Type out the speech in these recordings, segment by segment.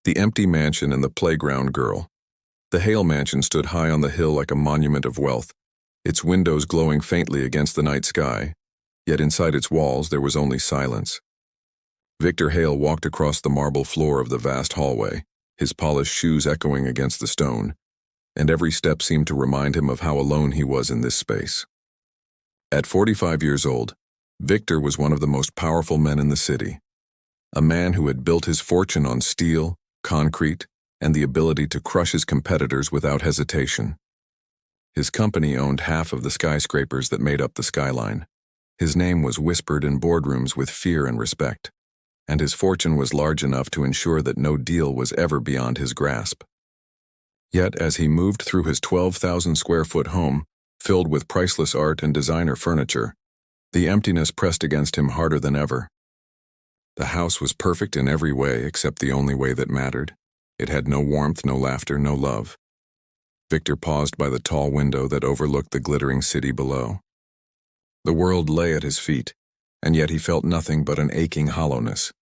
The empty mansion and the playground girl. The Hale mansion stood high on the hill like a monument of wealth, its windows glowing faintly against the night sky, yet inside its walls there was only silence. Victor Hale walked across the marble floor of the vast hallway, his polished shoes echoing against the stone, and every step seemed to remind him of how alone he was in this space. At 45 years old, Victor was one of the most powerful men in the city, a man who had built his fortune on steel, concrete, and the ability to crush his competitors without hesitation. His company owned half of the skyscrapers that made up the skyline. His name was whispered in boardrooms with fear and respect, and his fortune was large enough to ensure that no deal was ever beyond his grasp. Yet, as he moved through his 12,000-square-foot home, filled with priceless art and designer furniture, the emptiness pressed against him harder than ever. The house was perfect in every way except the only way that mattered. It had no warmth, no laughter, no love. Victor paused by the tall window that overlooked the glittering city below. The world lay at his feet, and yet he felt nothing but an aching hollowness.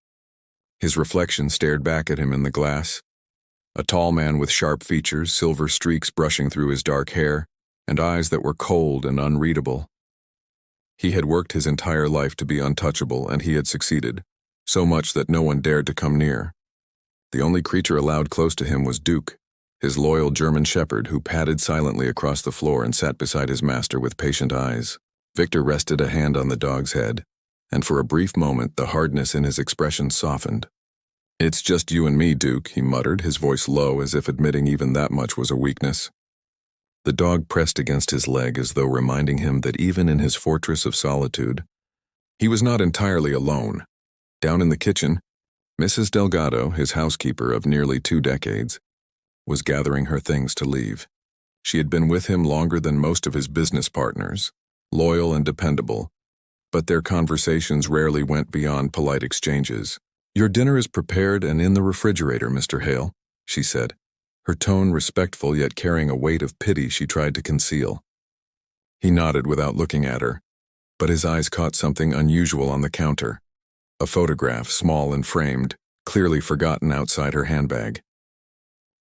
His reflection stared back at him in the glass. A tall man with sharp features, silver streaks brushing through his dark hair, and eyes that were cold and unreadable. He had worked his entire life to be untouchable, and he had succeeded, so much that no one dared to come near. The only creature allowed close to him was Duke, his loyal German shepherd who padded silently across the floor and sat beside his master with patient eyes. Victor rested a hand on the dog's head, and for a brief moment the hardness in his expression softened. "It's just you and me, Duke," he muttered, his voice low as if admitting even that much was a weakness. The dog pressed against his leg as though reminding him that even in his fortress of solitude, he was not entirely alone. Down in the kitchen, Mrs. Delgado, his housekeeper of nearly 2 decades, was gathering her things to leave. She had been with him longer than most of his business partners, loyal and dependable, but their conversations rarely went beyond polite exchanges. "Your dinner is prepared and in the refrigerator, Mr. Hale," she said, her tone respectful yet carrying a weight of pity she tried to conceal. He nodded without looking at her, but his eyes caught something unusual on the counter. A photograph, small and framed, clearly forgotten outside her handbag.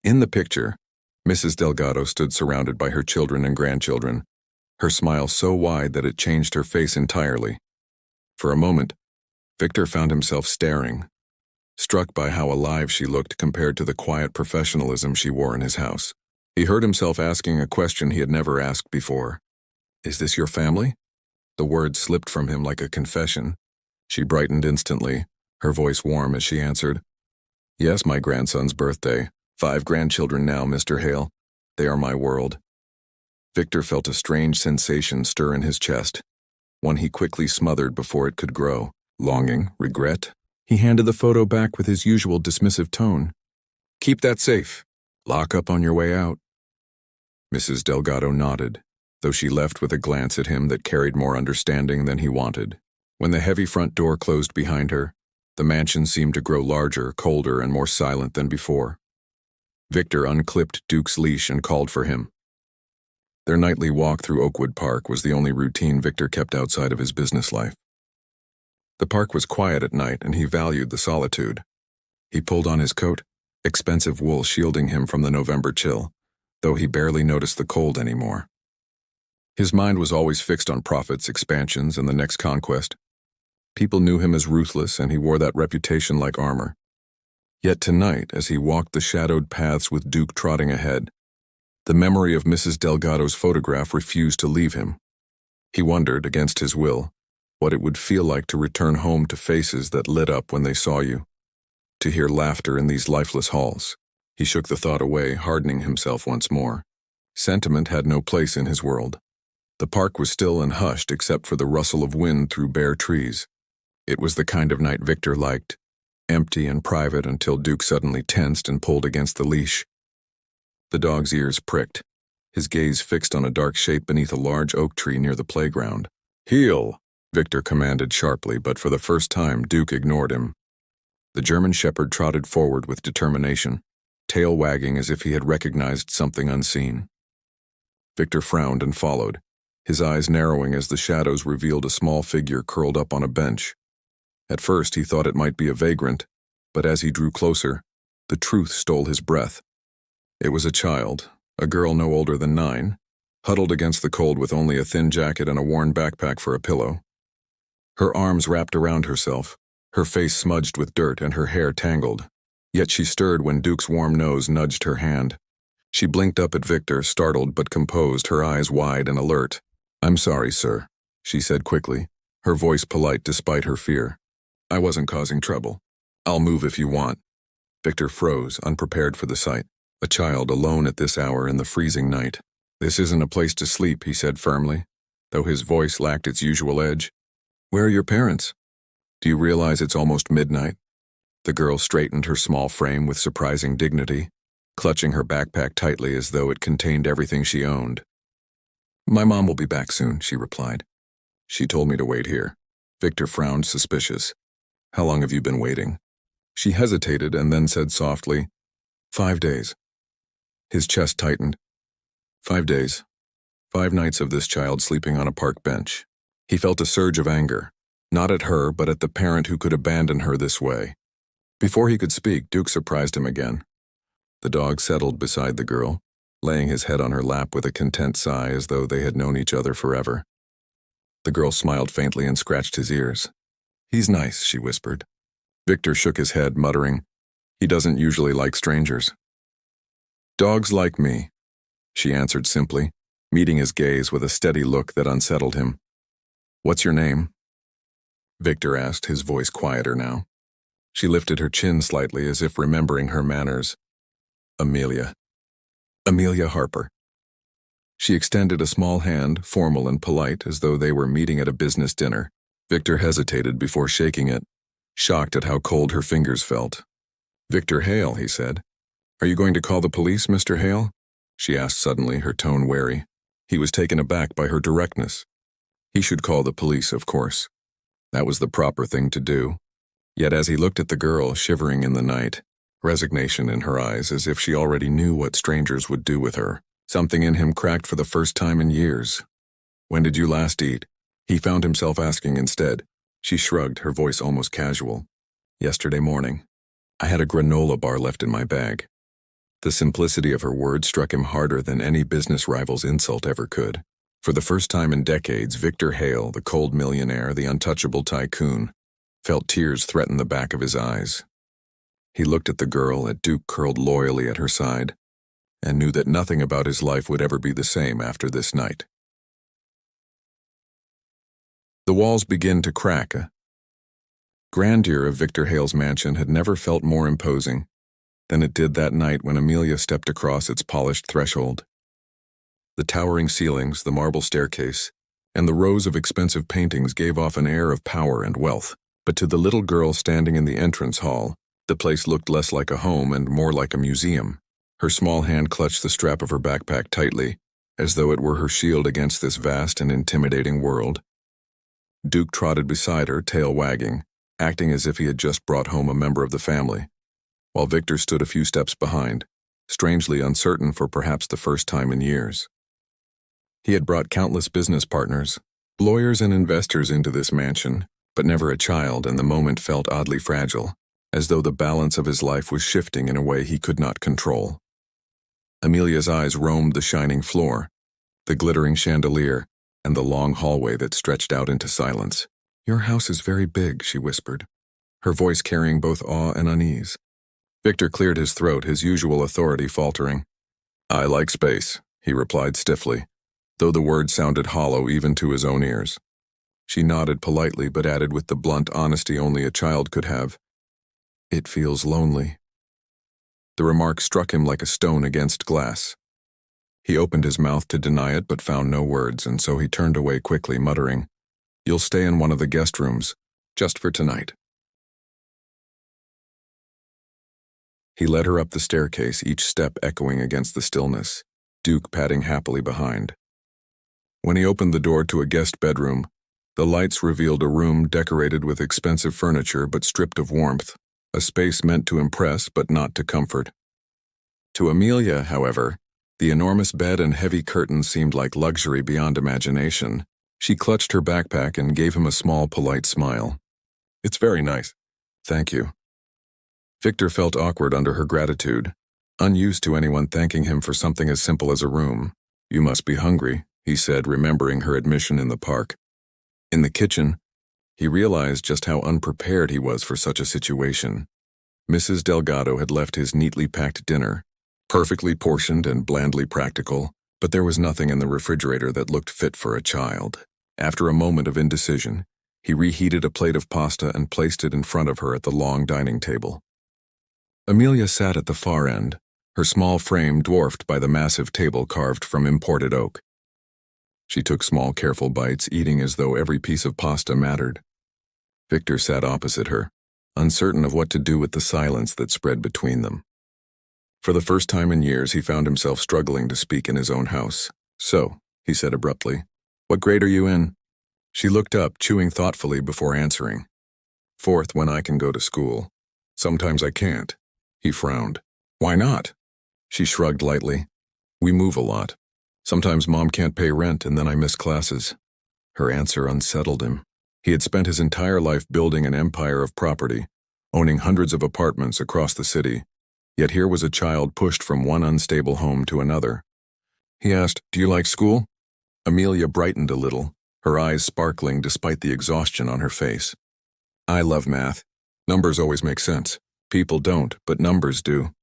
In the picture, Mrs. Delgado stood surrounded by her children and grandchildren, her smile so wide that it changed her face entirely. For a moment, Victor found himself staring, struck by how alive she looked compared to the quiet professionalism she wore in his house. He heard himself asking a question he had never asked before. "Is this your family?" The word slipped from him like a confession. She brightened instantly, her voice warm as she answered, "Yes, my grandson's birthday. 5 grandchildren now, Mr. Hale. They are my world." Victor felt a strange sensation stir in his chest, one he quickly smothered before it could grow. Longing, regret. He handed the photo back with his usual dismissive tone. "Keep that safe. Lock up on your way out." Mrs. Delgado nodded, though she left with a glance at him that carried more understanding than he wanted. When the heavy front door closed behind her, the mansion seemed to grow larger, colder, and more silent than before. Victor unclipped Duke's leash and called for him. Their nightly walk through Oakwood Park was the only routine Victor kept outside of his business life. The park was quiet at night, and he valued the solitude. He pulled on his coat, expensive wool shielding him from the November chill, though he barely noticed the cold anymore. His mind was always fixed on profits, expansions, and the next conquest. People knew him as ruthless, and he wore that reputation like armor. Yet tonight, as he walked the shadowed paths with Duke trotting ahead, the memory of Mrs. Delgado's photograph refused to leave him. He wondered, against his will, what it would feel like to return home to faces that lit up when they saw you, to hear laughter in these lifeless halls. He shook the thought away, hardening himself once more. Sentiment had no place in his world. The park was still and hushed except for the rustle of wind through bare trees. It was the kind of night Victor liked, empty and private until Duke suddenly tensed and pulled against the leash. The dog's ears pricked, his gaze fixed on a dark shape beneath a large oak tree near the playground. "Heel!" Victor commanded sharply, but for the first time Duke ignored him. The German shepherd trotted forward with determination, tail wagging as if he had recognized something unseen. Victor frowned and followed, his eyes narrowing as the shadows revealed a small figure curled up on a bench. At first he thought it might be a vagrant, but as he drew closer, The truth stole his breath. It was a child, a girl no older than 9, huddled against the cold with only a thin jacket and a worn backpack for a pillow. Her arms wrapped around herself, her face smudged with dirt and her hair tangled. Yet she stirred when Duke's warm nose nudged her hand. She blinked up at Victor, startled but composed, her eyes wide and alert. "I'm sorry, sir," she said quickly, her voice polite despite her fear. "I wasn't causing trouble. I'll move if you want." Victor froze, unprepared for the sight. A child alone at this hour in the freezing night. "This isn't a place to sleep," he said firmly, though his voice lacked its usual edge. "Where are your parents? Do you realize it's almost midnight?" The girl straightened her small frame with surprising dignity, clutching her backpack tightly as though it contained everything she owned. "My mom will be back soon," she replied. "She told me to wait here." Victor frowned, suspicious. "How long have you been waiting?" She hesitated and then said softly, 5 days. His chest tightened. 5 days. 5 nights of this child sleeping on a park bench. He felt a surge of anger, not at her, but at the parent who could abandon her this way. Before he could speak, Duke surprised him again. The dog settled beside the girl, laying his head on her lap with a content sigh as though they had known each other forever. The girl smiled faintly and scratched his ears. "He's nice," she whispered. Victor shook his head, muttering, "He doesn't usually like strangers." "Dogs like me," she answered simply, meeting his gaze with a steady look that unsettled him. "What's your name?" Victor asked, his voice quieter now. She lifted her chin slightly as if remembering her manners. "Amelia. Amelia Harper." She extended a small hand, formal and polite, as though they were meeting at a business dinner. Victor hesitated before shaking it, shocked at how cold her fingers felt. "Victor Hale," he said. "Are you going to call the police, Mr. Hale?" she asked suddenly, her tone wary. He was taken aback by her directness. He should call the police, of course. That was the proper thing to do. Yet as he looked at the girl shivering in the night, resignation in her eyes as if she already knew what strangers would do with her, something in him cracked for the first time in years. "When did you last eat?" He found himself asking instead. She shrugged, her voice almost casual. "Yesterday morning. I had a granola bar left in my bag." The simplicity of her words struck him harder than any business rival's insult ever could. For the first time in decades, Victor Hale, the cold millionaire, the untouchable tycoon, felt tears threaten the back of his eyes. He looked at the girl, at Duke curled loyally at her side, and knew that nothing about his life would ever be the same after this night. The walls began to crack. Grandeur of Victor Hale's mansion had never felt more imposing than it did that night when Amelia stepped across its polished threshold. The towering ceilings, the marble staircase, and the rows of expensive paintings gave off an air of power and wealth. But to the little girl standing in the entrance hall, the place looked less like a home and more like a museum. Her small hand clutched the strap of her backpack tightly, as though it were her shield against this vast and intimidating world. Duke trotted beside her, tail wagging, acting as if he had just brought home a member of the family, while Victor stood a few steps behind, strangely uncertain for perhaps the first time in years. He had brought countless business partners, lawyers and investors into this mansion, but never a child, and the moment felt oddly fragile, as though the balance of his life was shifting in a way he could not control. Amelia's eyes roamed the shining floor, the glittering chandelier, and the long hallway that stretched out into silence. "Your house is very big," she whispered, her voice carrying both awe and unease. Victor cleared his throat, his usual authority faltering. "I like space," he replied stiffly, though the words sounded hollow even to his own ears. She nodded politely but added with the blunt honesty only a child could have, "It feels lonely." The remark struck him like a stone against glass. He opened his mouth to deny it but found no words, and so he turned away quickly, muttering, "You'll stay in one of the guest rooms, just for tonight." He led her up the staircase, each step echoing against the stillness, Duke padding happily behind. When he opened the door to a guest bedroom, the lights revealed a room decorated with expensive furniture but stripped of warmth, a space meant to impress but not to comfort. To Amelia, however, the enormous bed and heavy curtains seemed like luxury beyond imagination. She clutched her backpack and gave him a small, polite smile. "It's very nice. Thank you." Victor felt awkward under her gratitude, unused to anyone thanking him for something as simple as a room. "You must be hungry," he said, remembering her admission in the park. In the kitchen, he realized just how unprepared he was for such a situation. Mrs. Delgado had left his neatly packed dinner, perfectly portioned and blandly practical, but there was nothing in the refrigerator that looked fit for a child. After a moment of indecision, he reheated a plate of pasta and placed it in front of her at the long dining table. Amelia sat at the far end, her small frame dwarfed by the massive table carved from imported oak. She took small, careful bites, eating as though every piece of pasta mattered. Victor sat opposite her, uncertain of what to do with the silence that spread between them. For the first time in years, he found himself struggling to speak in his own house. "So," he said abruptly, "what grade are you in?" She looked up, chewing thoughtfully before answering. "Fourth, when I can go to school. Sometimes I can't." He frowned. "Why not?" She shrugged lightly. "We move a lot. Sometimes Mom can't pay rent and then I miss classes." Her answer unsettled him. He had spent his entire life building an empire of property, owning hundreds of apartments across the city. Yet here was a child pushed from one unstable home to another. He asked, "Do you like school?" Amelia brightened a little, her eyes sparkling despite the exhaustion on her face. "I love math. Numbers always make sense. People don't, but numbers do."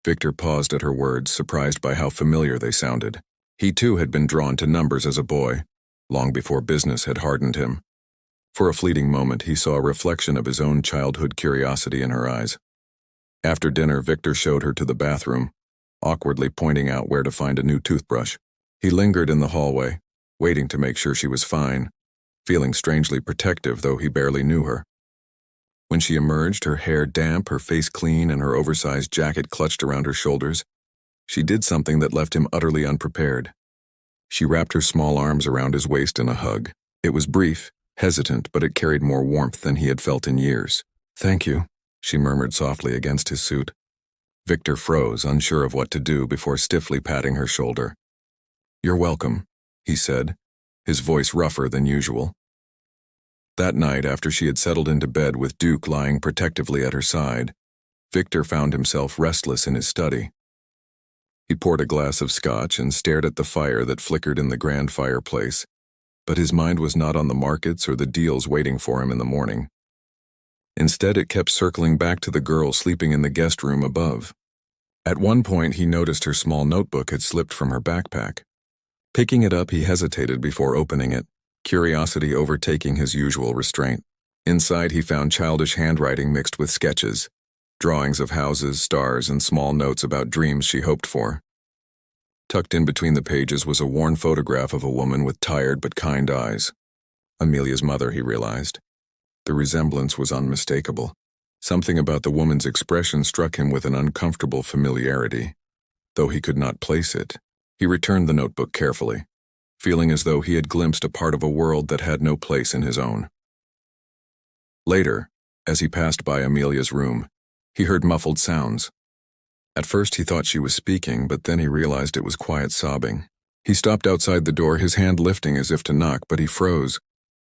Victor paused at her words, surprised by how familiar they sounded. He too had been drawn to numbers as a boy, long before business had hardened him. For a fleeting moment, he saw a reflection of his own childhood curiosity in her eyes. After dinner, Victor showed her to the bathroom, awkwardly pointing out where to find a new toothbrush. He lingered in the hallway, waiting to make sure she was fine, feeling strangely protective though he barely knew her. When she emerged, her hair damp, her face clean, and her oversized jacket clutched around her shoulders, she did something that left him utterly unprepared. She wrapped her small arms around his waist in a hug. It was brief, hesitant, but it carried more warmth than he had felt in years. "Thank you," she murmured softly against his suit. Victor froze, unsure of what to do, before stiffly patting her shoulder. "You're welcome," he said, his voice rougher than usual. That night, after she had settled into bed with Duke lying protectively at her side, Victor found himself restless in his study. He poured a glass of scotch and stared at the fire that flickered in the grand fireplace, but his mind was not on the markets or the deals waiting for him in the morning. Instead, it kept circling back to the girl sleeping in the guest room above. At one point, he noticed her small notebook had slipped from her backpack. Picking it up, he hesitated before opening it, curiosity overtaking his usual restraint. Inside, he found childish handwriting mixed with sketches, drawings of houses, stars, and small notes about dreams she hoped for. Tucked in between the pages was a worn photograph of a woman with tired but kind eyes. Amelia's mother, he realized. The resemblance was unmistakable. Something about the woman's expression struck him with an uncomfortable familiarity. Though he could not place it, he returned the notebook carefully, feeling as though he had glimpsed a part of a world that had no place in his own. Later, as he passed by Amelia's room, he heard muffled sounds. At first he thought she was speaking, but then he realized it was quiet sobbing. He stopped outside the door, his hand lifting as if to knock, but he froze,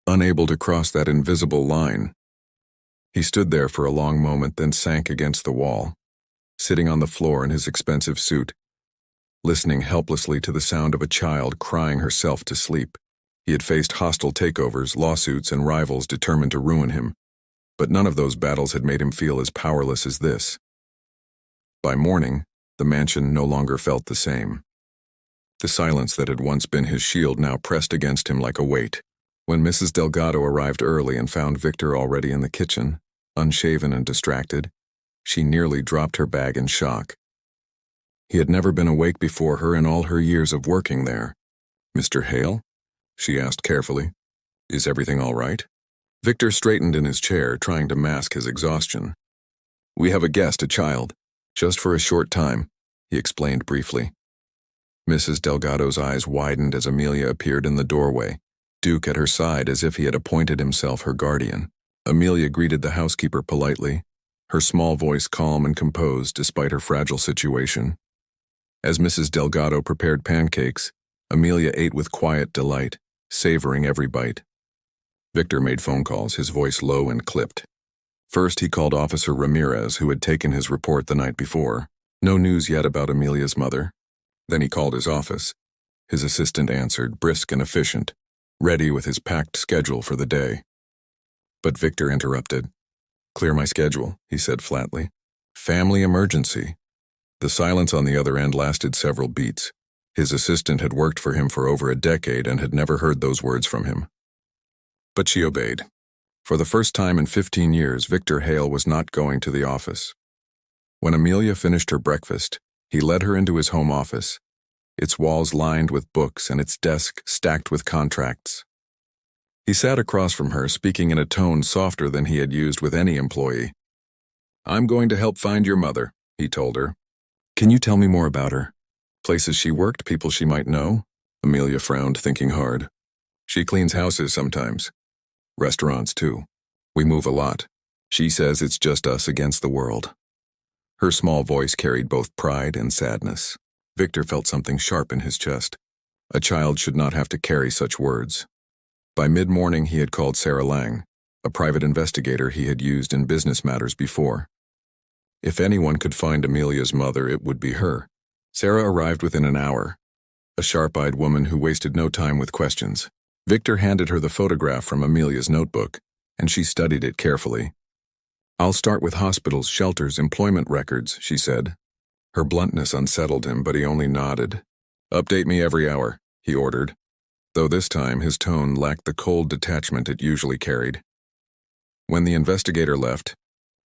unable to cross that invisible line. He stood there for a long moment, then sank against the wall, sitting on the floor in his expensive suit, listening helplessly to the sound of a child crying herself to sleep. He had faced hostile takeovers, lawsuits, and rivals determined to ruin him, but none of those battles had made him feel as powerless as this. By morning, the mansion no longer felt the same. The silence that had once been his shield now pressed against him like a weight. When Mrs. Delgado arrived early and found Victor already in the kitchen, unshaven and distracted, she nearly dropped her bag in shock. He had never been awake before her in all her years of working there. "Mr. Hale?" she asked carefully. "Is everything all right?" Victor straightened in his chair, trying to mask his exhaustion. "We have a guest, a child. Just for a short time," he explained briefly. Mrs. Delgado's eyes widened as Amelia appeared in the doorway, Duke at her side as if he had appointed himself her guardian. Amelia greeted the housekeeper politely, her small voice calm and composed despite her fragile situation. As Mrs. Delgado prepared pancakes, Amelia ate with quiet delight, savoring every bite. Victor made phone calls, his voice low and clipped. First, he called Officer Ramirez, who had taken his report the night before. No news yet about Amelia's mother. Then he called his office. His assistant answered, brisk and efficient, ready with his packed schedule for the day. But Victor interrupted. "Clear my schedule," he said flatly. "Family emergency." The silence on the other end lasted several beats. His assistant had worked for him for over a decade and had never heard those words from him. But she obeyed. For the first time in 15 years, Victor Hale was not going to the office. When Amelia finished her breakfast, he led her into his home office, its walls lined with books and its desk stacked with contracts. He sat across from her, speaking in a tone softer than he had used with any employee. "I'm going to help find your mother," he told her. "Can you tell me more about her? Places she worked, people she might know?" Amelia frowned, thinking hard. "She cleans houses sometimes. Restaurants, too. We move a lot. She says it's just us against the world." Her small voice carried both pride and sadness. Victor felt something sharp in his chest. A child should not have to carry such words. By mid-morning, he had called Sarah Lang, a private investigator he had used in business matters before. If anyone could find Amelia's mother, it would be her. Sarah arrived within an hour, a sharp-eyed woman who wasted no time with questions. Victor handed her the photograph from Amelia's notebook, and she studied it carefully. "I'll start with hospitals, shelters, employment records," she said. Her bluntness unsettled him, but he only nodded. "Update me every hour," he ordered, though this time his tone lacked the cold detachment it usually carried. When the investigator left,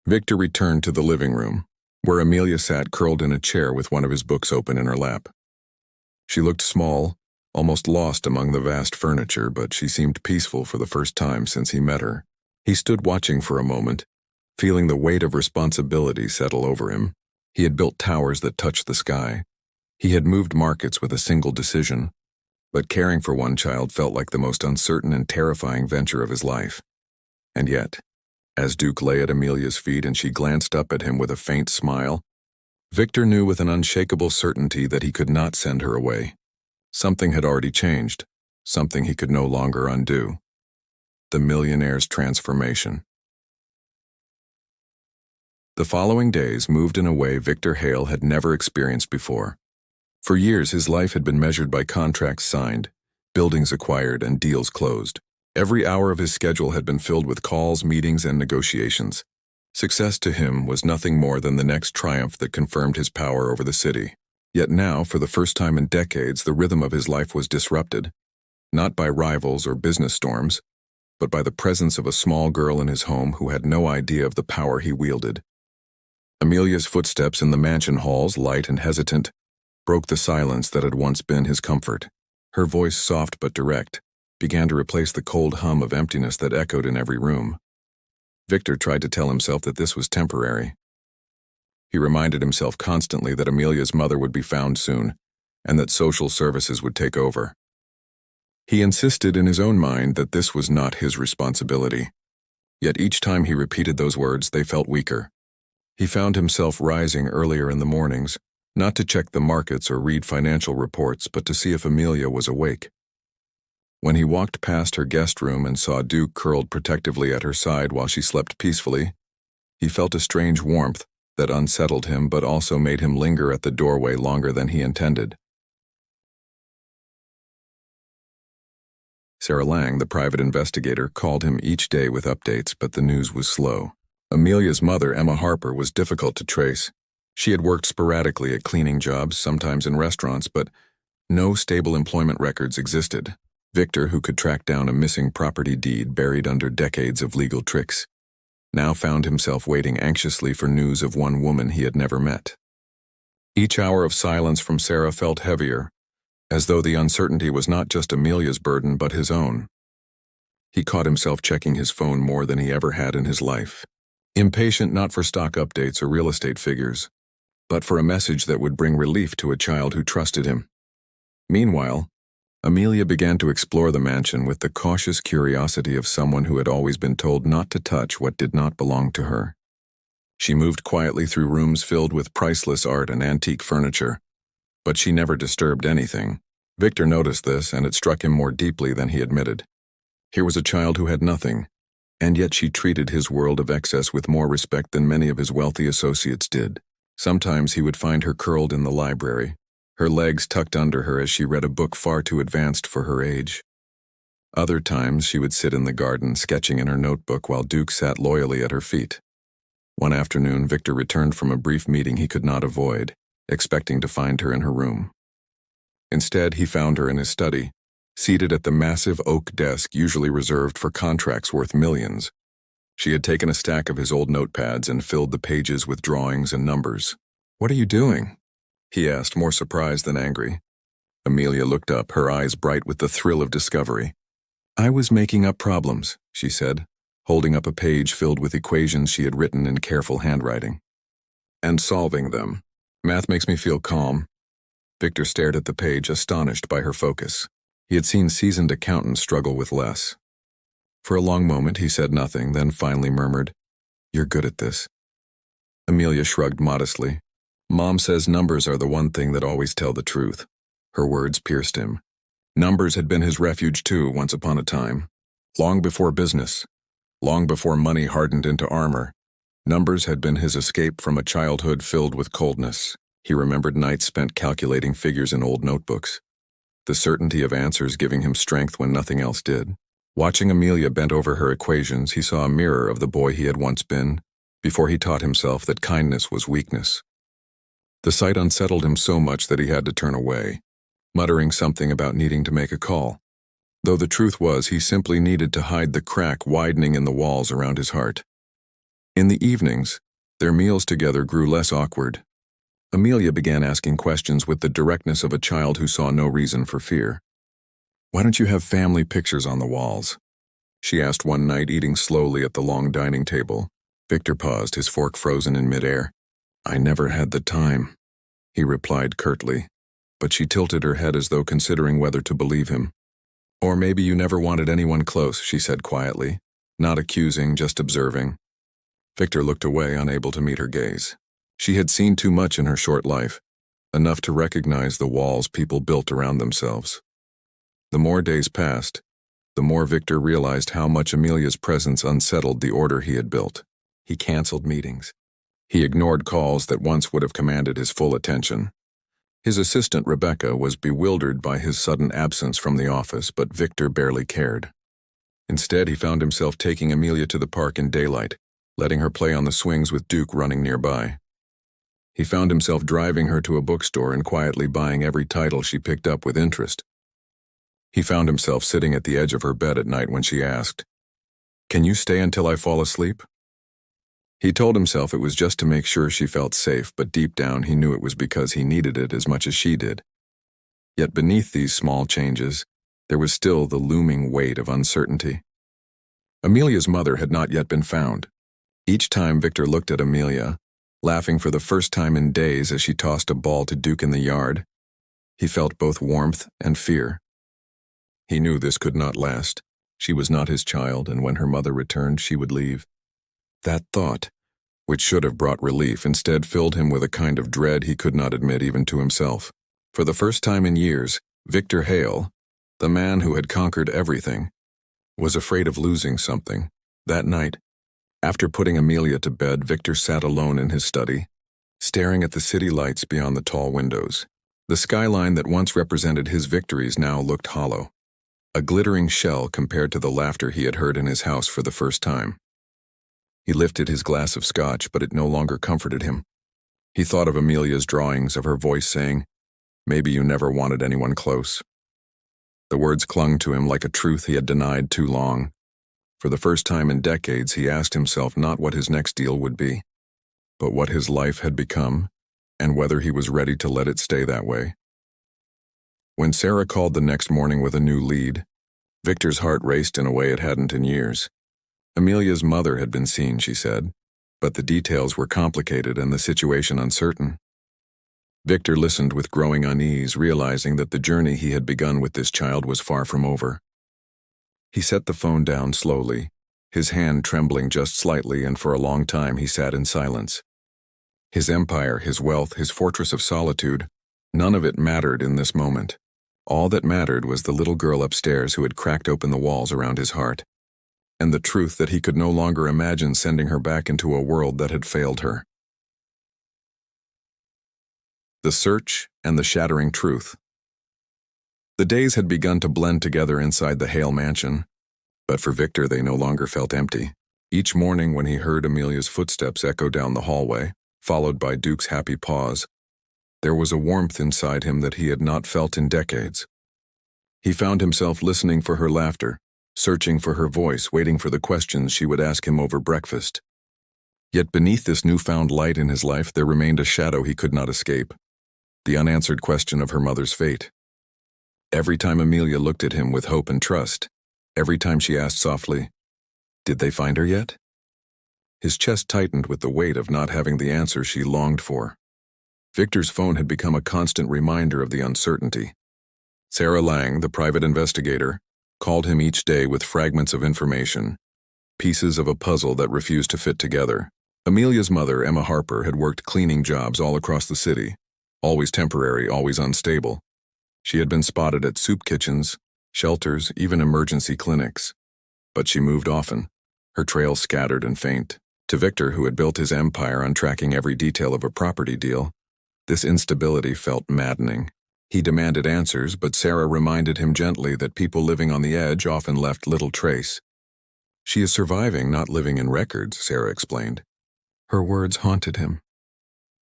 Victor returned to the living room, where Amelia sat curled in a chair with one of his books open in her lap. She looked small, almost lost among the vast furniture, but she seemed peaceful for the first time since he met her. He stood watching for a moment, feeling the weight of responsibility settle over him. He had built towers that touched the sky. He had moved markets with a single decision, but caring for one child felt like the most uncertain and terrifying venture of his life. And yet, as Duke lay at Amelia's feet and she glanced up at him with a faint smile, Victor knew with an unshakable certainty that he could not send her away. Something had already changed, something he could no longer undo. The millionaire's transformation. The following days moved in a way Victor Hale had never experienced before. For years, his life had been measured by contracts signed, buildings acquired, and deals closed. Every hour of his schedule had been filled with calls, meetings, and negotiations. Success to him was nothing more than the next triumph that confirmed his power over the city. Yet now, for the first time in decades, the rhythm of his life was disrupted, not by rivals or business storms, but by the presence of a small girl in his home who had no idea of the power he wielded. Amelia's footsteps in the mansion halls, light and hesitant, broke the silence that had once been his comfort. Her voice, soft but direct, began to replace the cold hum of emptiness that echoed in every room. Victor tried to tell himself that this was temporary. He reminded himself constantly that Amelia's mother would be found soon, and that social services would take over. He insisted in his own mind that this was not his responsibility. Yet each time he repeated those words, they felt weaker. He found himself rising earlier in the mornings, not to check the markets or read financial reports, but to see if Amelia was awake. When he walked past her guest room and saw Duke curled protectively at her side while she slept peacefully, he felt a strange warmth that unsettled him but also made him linger at the doorway longer than he intended. Sarah Lang, the private investigator, called him each day with updates, but the news was slow. Amelia's mother, Emma Harper, was difficult to trace. She had worked sporadically at cleaning jobs, sometimes in restaurants, but no stable employment records existed. Victor, who could track down a missing property deed buried under decades of legal tricks, now found himself waiting anxiously for news of one woman he had never met. Each hour of silence from Sarah felt heavier, as though the uncertainty was not just Amelia's burden but his own. He caught himself checking his phone more than he ever had in his life. Impatient not for stock updates or real estate figures, but for a message that would bring relief to a child who trusted him. Meanwhile, Amelia began to explore the mansion with the cautious curiosity of someone who had always been told not to touch what did not belong to her. She moved quietly through rooms filled with priceless art and antique furniture, but she never disturbed anything. Victor noticed this, and it struck him more deeply than he admitted. Here was a child who had nothing, And yet she treated his world of excess with more respect than many of his wealthy associates did. Sometimes he would find her curled in the library, her legs tucked under her as she read a book far too advanced for her age. Other times she would sit in the garden sketching in her notebook while Duke sat loyally at her feet. One afternoon, Victor returned from a brief meeting he could not avoid, expecting to find her in her room. Instead, he found her in his study, seated at the massive oak desk usually reserved for contracts worth millions. She had taken a stack of his old notepads and filled the pages with drawings and numbers. "What are you doing?" he asked, more surprised than angry. Amelia looked up, her eyes bright with the thrill of discovery. "I was making up problems," she said, holding up a page filled with equations she had written in careful handwriting. "And solving them. Math makes me feel calm." Victor stared at the page, astonished by her focus. He had seen seasoned accountants struggle with less. For a long moment he said nothing, then finally murmured, "You're good at this." Amelia shrugged modestly. "Mom says numbers are the one thing that always tell the truth." Her words pierced him. Numbers had been his refuge too, once upon a time. Long before business, long before money hardened into armor, numbers had been his escape from a childhood filled with coldness. He remembered nights spent calculating figures in old notebooks, the certainty of answers giving him strength when nothing else did. Watching Amelia bent over her equations, he saw a mirror of the boy he had once been, before he taught himself that kindness was weakness. The sight unsettled him so much that he had to turn away, muttering something about needing to make a call, though the truth was he simply needed to hide the crack widening in the walls around his heart. In the evenings, their meals together grew less awkward. Amelia began asking questions with the directness of a child who saw no reason for fear. "Why don't you have family pictures on the walls?" she asked one night, eating slowly at the long dining table. Victor paused, his fork frozen in midair. "I never had the time," he replied curtly, but she tilted her head as though considering whether to believe him. "Or maybe you never wanted anyone close," she said quietly, not accusing, just observing. Victor looked away, unable to meet her gaze. She had seen too much in her short life, enough to recognize the walls people built around themselves. The more days passed, the more Victor realized how much Amelia's presence unsettled the order he had built. He canceled meetings. He ignored calls that once would have commanded his full attention. His assistant, Rebecca, was bewildered by his sudden absence from the office, but Victor barely cared. Instead, he found himself taking Amelia to the park in daylight, letting her play on the swings with Duke running nearby. He found himself driving her to a bookstore and quietly buying every title she picked up with interest. He found himself sitting at the edge of her bed at night when she asked, "Can you stay until I fall asleep?" He told himself it was just to make sure she felt safe, but deep down he knew it was because he needed it as much as she did. Yet beneath these small changes, there was still the looming weight of uncertainty. Amelia's mother had not yet been found. Each time Victor looked at Amelia, laughing for the first time in days as she tossed a ball to Duke in the yard, he felt both warmth and fear. He knew this could not last. She was not his child, and when her mother returned, she would leave. That thought, which should have brought relief, instead filled him with a kind of dread he could not admit even to himself. For the first time in years, Victor Hale, the man who had conquered everything, was afraid of losing something. That night, after putting Amelia to bed, Victor sat alone in his study, staring at the city lights beyond the tall windows. The skyline that once represented his victories now looked hollow, a glittering shell compared to the laughter he had heard in his house for the first time. He lifted his glass of scotch, but it no longer comforted him. He thought of Amelia's drawings, of her voice saying, "Maybe you never wanted anyone close." The words clung to him like a truth he had denied too long. For the first time in decades, he asked himself not what his next deal would be, but what his life had become, and whether he was ready to let it stay that way. When Sarah called the next morning with a new lead, Victor's heart raced in a way it hadn't in years. Amelia's mother had been seen, she said, but the details were complicated and the situation uncertain. Victor listened with growing unease, realizing that the journey he had begun with this child was far from over. He set the phone down slowly, his hand trembling just slightly, and for a long time he sat in silence. His empire, his wealth, his fortress of solitude, none of it mattered in this moment. All that mattered was the little girl upstairs who had cracked open the walls around his heart. and the truth that he could no longer imagine sending her back into a world that had failed her. The search and the shattering truth. The days had begun to blend together inside the Hale mansion, but for Victor they no longer felt empty. Each morning when he heard Amelia's footsteps echo down the hallway, followed by Duke's happy pause, there was a warmth inside him that he had not felt in decades. He found himself listening for her laughter, searching for her voice, waiting for the questions she would ask him over breakfast. Yet beneath this newfound light in his life there remained a shadow he could not escape, the unanswered question of her mother's fate. Every time Amelia looked at him with hope and trust, every time she asked softly, "Did they find her yet?" his chest tightened with the weight of not having the answer she longed for. Victor's phone had become a constant reminder of the uncertainty. Sarah Lang, the private investigator, called him each day with fragments of information, pieces of a puzzle that refused to fit together. Amelia's mother, Emma Harper, had worked cleaning jobs all across the city, always temporary, always unstable. She had been spotted at soup kitchens, shelters, even emergency clinics. But she moved often, her trail scattered and faint. To Victor, who had built his empire on tracking every detail of a property deal, this instability felt maddening. He demanded answers, but Sarah reminded him gently that people living on the edge often left little trace. "She is surviving, not living in records," Sarah explained. Her words haunted him.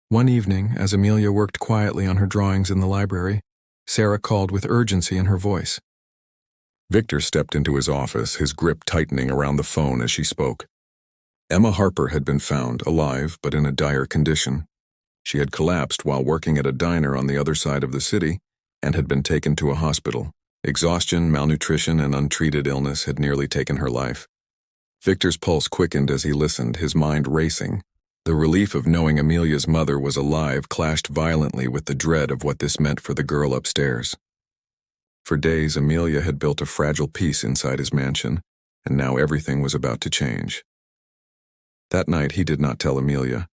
One evening, as Amelia worked quietly on her drawings in the library, Sarah called with urgency in her voice. Victor stepped into his office, his grip tightening around the phone as she spoke. Emma Harper had been found, alive but in a dire condition. She had collapsed while working at a diner on the other side of the city and had been taken to a hospital. Exhaustion, malnutrition, and untreated illness had nearly taken her life. Victor's pulse quickened as he listened, his mind racing. The relief of knowing Amelia's mother was alive clashed violently with the dread of what this meant for the girl upstairs. For days, Amelia had built a fragile peace inside his mansion, and now everything was about to change. That night, he did not tell Amelia.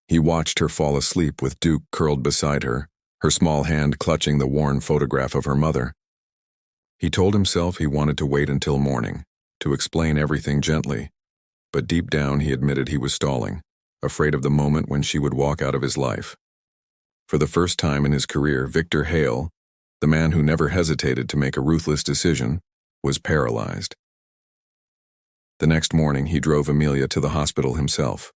He watched her fall asleep with Duke curled beside her, her small hand clutching the worn photograph of her mother. He told himself he wanted to wait until morning, to explain everything gently, but deep down he admitted he was stalling, afraid of the moment when she would walk out of his life. For the first time in his career, Victor Hale, the man who never hesitated to make a ruthless decision, was paralyzed. The next morning, he drove Amelia to the hospital himself.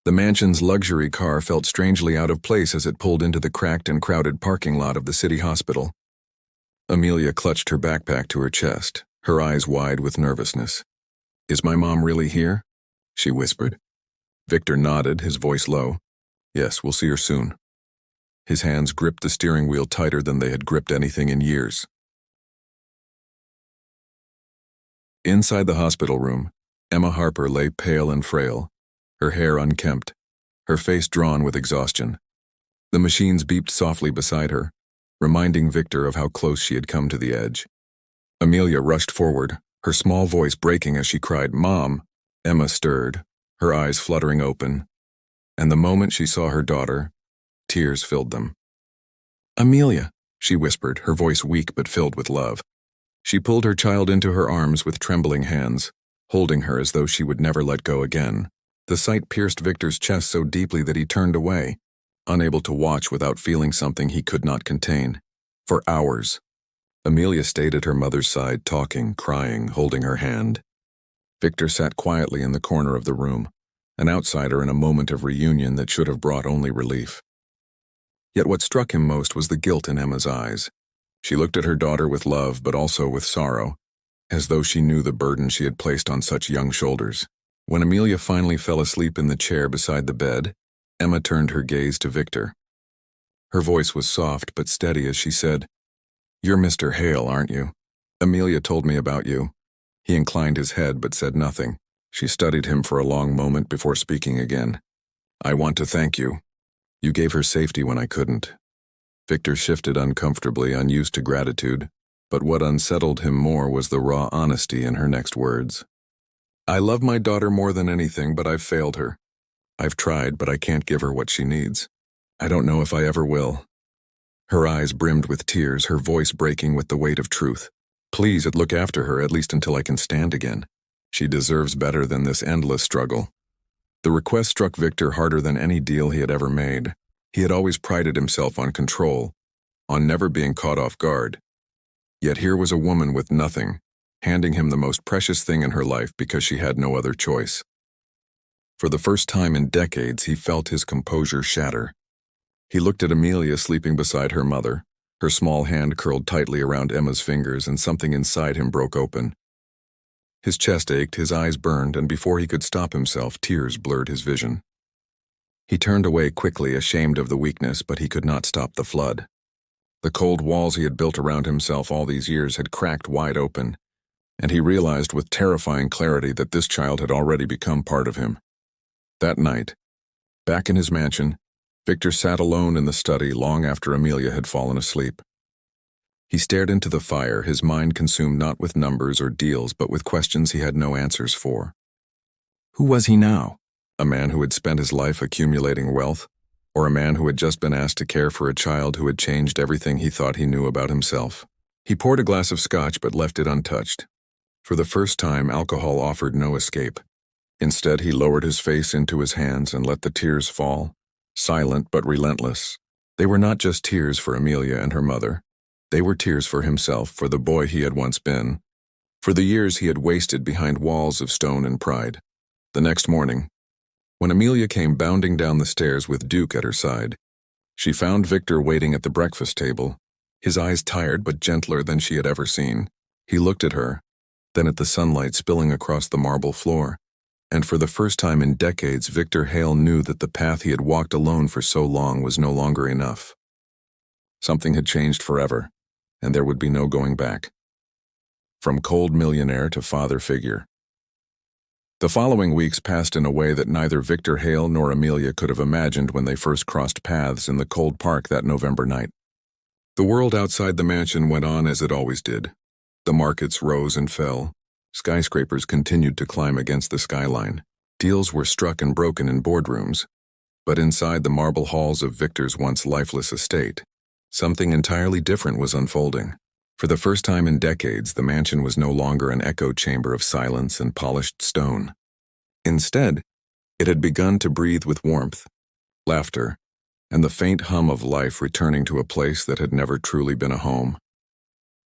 The mansion's luxury car felt strangely out of place as it pulled into the cracked and crowded parking lot of the city hospital. Amelia clutched her backpack to her chest, her eyes wide with nervousness. "Is my mom really here?" she whispered. Victor nodded, his voice low. "Yes, we'll see her soon." His hands gripped the steering wheel tighter than they had gripped anything in years. Inside the hospital room, Emma Harper lay pale and frail, her hair unkempt, her face drawn with exhaustion. The machines beeped softly beside her, reminding Victor of how close she had come to the edge. Amelia rushed forward, her small voice breaking as she cried, "Mom!" Emma stirred, her eyes fluttering open, and the moment she saw her daughter, tears filled them. "Amelia," she whispered, her voice weak but filled with love. She pulled her child into her arms with trembling hands, holding her as though she would never let go again. The sight pierced Victor's chest so deeply that he turned away, unable to watch without feeling something he could not contain. For hours, Amelia stayed at her mother's side, talking, crying, holding her hand. Victor sat quietly in the corner of the room, an outsider in a moment of reunion that should have brought only relief. Yet what struck him most was the guilt in Emma's eyes. She looked at her daughter with love, but also with sorrow, as though she knew the burden she had placed on such young shoulders. When Amelia finally fell asleep in the chair beside the bed, Emma turned her gaze to Victor. Her voice was soft but steady as she said, "You're Mr. Hale, aren't you? Amelia told me about you." He inclined his head but said nothing. She studied him for a long moment before speaking again. "I want to thank you. You gave her safety when I couldn't." Victor shifted uncomfortably, unused to gratitude, but what unsettled him more was the raw honesty in her next words. "I love my daughter more than anything, but I've failed her. I've tried, but I can't give her what she needs. I don't know if I ever will." Her eyes brimmed with tears, her voice breaking with the weight of truth. "Please, look after her, at least until I can stand again." She deserves better than this endless struggle. The request struck Victor harder than any deal he had ever made. He had always prided himself on control, on never being caught off guard. Yet here was a woman with nothing, handing him the most precious thing in her life because she had no other choice. For the first time in decades, he felt his composure shatter. He looked at Amelia sleeping beside her mother, her small hand curled tightly around Emma's fingers, and something inside him broke open. His chest ached, his eyes burned, and before he could stop himself, tears blurred his vision. He turned away quickly, ashamed of the weakness, but he could not stop the flood. The cold walls he had built around himself all these years had cracked wide open, and he realized with terrifying clarity that this child had already become part of him. That night, back in his mansion, Victor sat alone in the study long after Amelia had fallen asleep. He stared into the fire, his mind consumed not with numbers or deals, but with questions he had no answers for. Who was he now? A man who had spent his life accumulating wealth, or a man who had just been asked to care for a child who had changed everything he thought he knew about himself? He poured a glass of scotch but left it untouched. For the first time, alcohol offered no escape. Instead, he lowered his face into his hands and let the tears fall, silent but relentless. They were not just tears for Amelia and her mother. They were tears for himself, for the boy he had once been, for the years he had wasted behind walls of stone and pride. The next morning, when Amelia came bounding down the stairs with Duke at her side, she found Victor waiting at the breakfast table, his eyes tired but gentler than she had ever seen. He looked at her, then at the sunlight spilling across the marble floor, and for the first time in decades, Victor Hale knew that the path he had walked alone for so long was no longer enough. Something had changed forever, and there would be no going back. From cold millionaire to father figure. The following weeks passed in a way that neither Victor Hale nor Amelia could have imagined when they first crossed paths in the cold park that November night. The world outside the mansion went on as it always did. The markets rose and fell. Skyscrapers continued to climb against the skyline. Deals were struck and broken in boardrooms. But inside the marble halls of Victor's once lifeless estate, something entirely different was unfolding. For the first time in decades, the mansion was no longer an echo chamber of silence and polished stone. Instead, it had begun to breathe with warmth, laughter, and the faint hum of life returning to a place that had never truly been a home.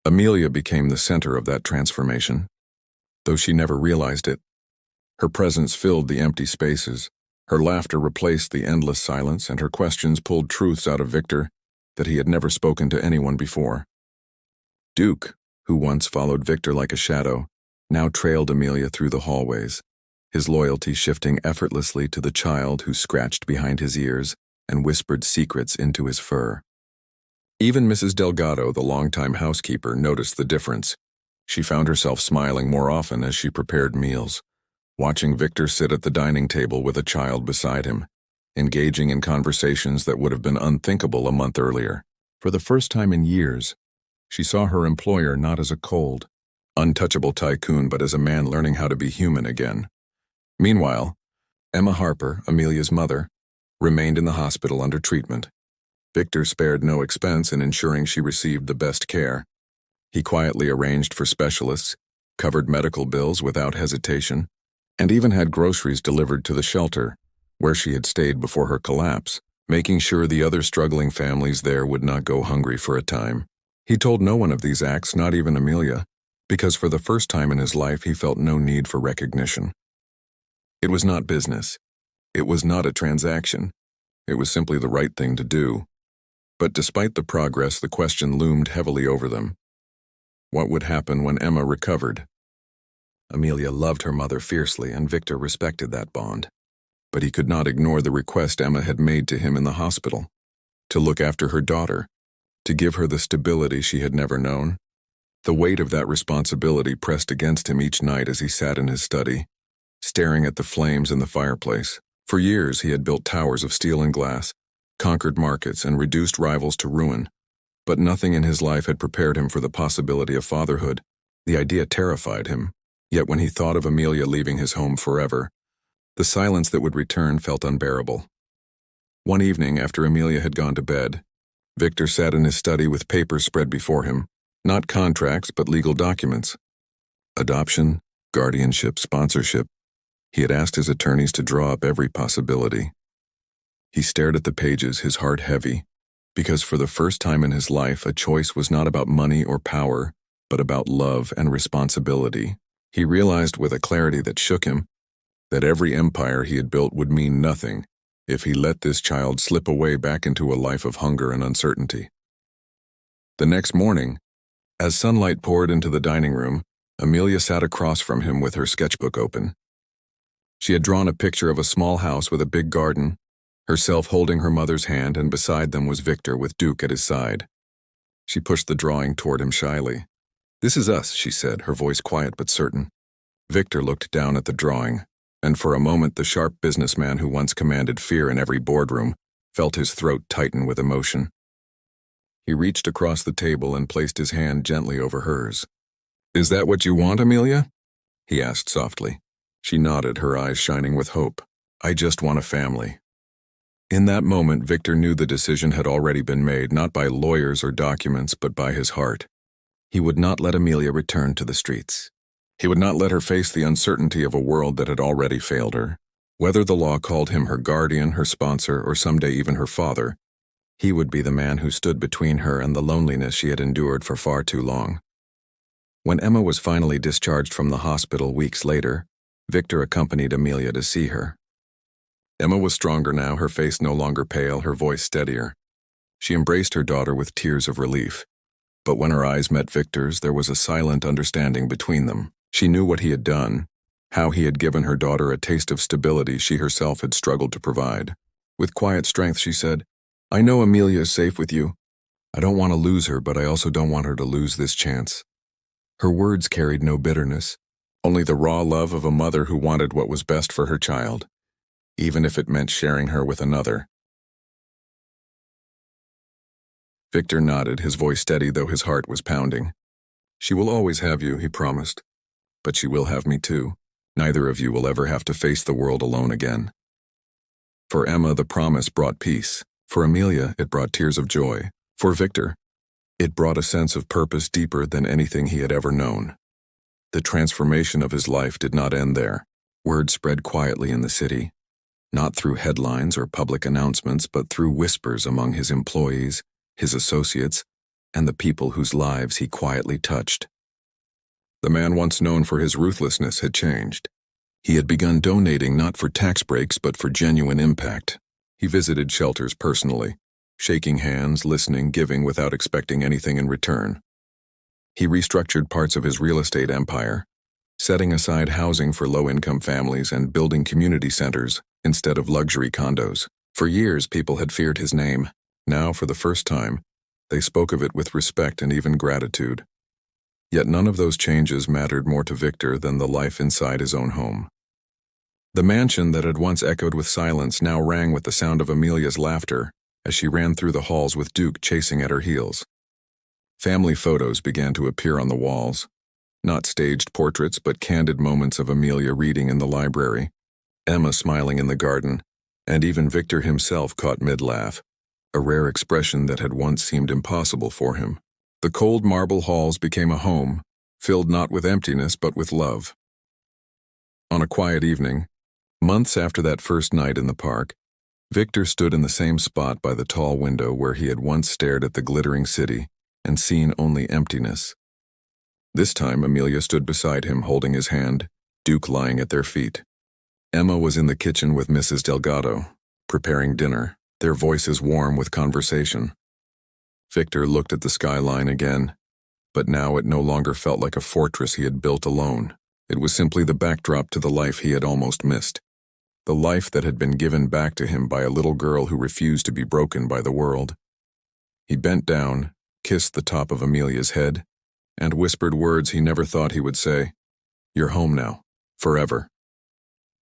Amelia became the center of that transformation, though she never realized it. Her presence filled the empty spaces, her laughter replaced the endless silence, and her questions pulled truths out of Victor that he had never spoken to anyone before. Duke, who once followed Victor like a shadow, now trailed Amelia through the hallways, his loyalty shifting effortlessly to the child who scratched behind his ears and whispered secrets into his fur. Even Mrs. Delgado, the longtime housekeeper, noticed the difference. She found herself smiling more often as she prepared meals, watching Victor sit at the dining table with a child beside him, engaging in conversations that would have been unthinkable a month earlier. For the first time in years, she saw her employer not as a cold, untouchable tycoon, but as a man learning how to be human again. Meanwhile, Emma Harper, Amelia's mother, remained in the hospital under treatment. Victor spared no expense in ensuring she received the best care. He quietly arranged for specialists, covered medical bills without hesitation, and even had groceries delivered to the shelter, where she had stayed before her collapse, making sure the other struggling families there would not go hungry for a time. He told no one of these acts, not even Amelia, because for the first time in his life he felt no need for recognition. It was not business. It was not a transaction. It was simply the right thing to do. But despite the progress, the question loomed heavily over them. What would happen when Emma recovered? Amelia loved her mother fiercely, and Victor respected that bond. But he could not ignore the request Emma had made to him in the hospital, to look after her daughter, to give her the stability she had never known. The weight of that responsibility pressed against him each night as he sat in his study, staring at the flames in the fireplace. For years he had built towers of steel and glass, conquered markets, and reduced rivals to ruin. But nothing in his life had prepared him for the possibility of fatherhood. The idea terrified him. Yet when he thought of Amelia leaving his home forever, the silence that would return felt unbearable. One evening, after Amelia had gone to bed, Victor sat in his study with papers spread before him, not contracts but legal documents. Adoption, guardianship, sponsorship. He had asked his attorneys to draw up every possibility. He stared at the pages, his heart heavy, because for the first time in his life, a choice was not about money or power, but about love and responsibility. He realized with a clarity that shook him that every empire he had built would mean nothing if he let this child slip away back into a life of hunger and uncertainty. The next morning, as sunlight poured into the dining room, Amelia sat across from him with her sketchbook open. She had drawn a picture of a small house with a big garden, herself holding her mother's hand, and beside them was Victor with Duke at his side. She pushed the drawing toward him shyly. "This is us," she said, her voice quiet but certain. Victor looked down at the drawing, and for a moment the sharp businessman who once commanded fear in every boardroom felt his throat tighten with emotion. He reached across the table and placed his hand gently over hers. "Is that what you want, Amelia?" he asked softly. She nodded, her eyes shining with hope. "I just want a family." In that moment, Victor knew the decision had already been made, not by lawyers or documents, but by his heart. He would not let Amelia return to the streets. He would not let her face the uncertainty of a world that had already failed her. Whether the law called him her guardian, her sponsor, or someday even her father, he would be the man who stood between her and the loneliness she had endured for far too long. When Emma was finally discharged from the hospital weeks later, Victor accompanied Amelia to see her. Emma was stronger now, her face no longer pale, her voice steadier. She embraced her daughter with tears of relief. But when her eyes met Victor's, there was a silent understanding between them. She knew what he had done, how he had given her daughter a taste of stability she herself had struggled to provide. With quiet strength, she said, "I know Amelia is safe with you. I don't want to lose her, but I also don't want her to lose this chance." Her words carried no bitterness, only the raw love of a mother who wanted what was best for her child, even if it meant sharing her with another. Victor nodded, his voice steady though his heart was pounding. "She will always have you," he promised. "But she will have me too. Neither of you will ever have to face the world alone again." For Emma, the promise brought peace. For Amelia, it brought tears of joy. For Victor, it brought a sense of purpose deeper than anything he had ever known. The transformation of his life did not end there. Word spread quietly in the city, not through headlines or public announcements, but through whispers among his employees, his associates, and the people whose lives he quietly touched. The man once known for his ruthlessness had changed. He had begun donating not for tax breaks but for genuine impact. He visited shelters personally, shaking hands, listening, giving without expecting anything in return. He restructured parts of his real estate empire, setting aside housing for low-income families and building community centers instead of luxury condos. For years, people had feared his name. Now, for the first time, they spoke of it with respect and even gratitude. Yet none of those changes mattered more to Victor than the life inside his own home. The mansion that had once echoed with silence now rang with the sound of Amelia's laughter as she ran through the halls with Duke chasing at her heels. Family photos began to appear on the walls. Not staged portraits, but candid moments of Amelia reading in the library, Emma smiling in the garden, and even Victor himself caught mid-laugh, a rare expression that had once seemed impossible for him. The cold marble halls became a home, filled not with emptiness but with love. On a quiet evening, months after that first night in the park, Victor stood in the same spot by the tall window where he had once stared at the glittering city and seen only emptiness. This time Amelia stood beside him, holding his hand, Duke lying at their feet. Emma was in the kitchen with Mrs. Delgado, preparing dinner, their voices warm with conversation. Victor looked at the skyline again, but now it no longer felt like a fortress he had built alone. It was simply the backdrop to the life he had almost missed. The life that had been given back to him by a little girl who refused to be broken by the world. He bent down, kissed the top of Amelia's head, and whispered words he never thought he would say. "You're home now, forever."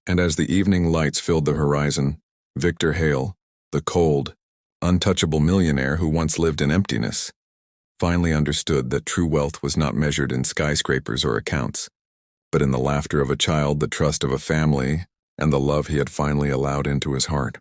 And as the evening lights filled the horizon, Victor Hale, the cold, untouchable millionaire who once lived in emptiness, finally understood that true wealth was not measured in skyscrapers or accounts, but in the laughter of a child, the trust of a family, and the love he had finally allowed into his heart.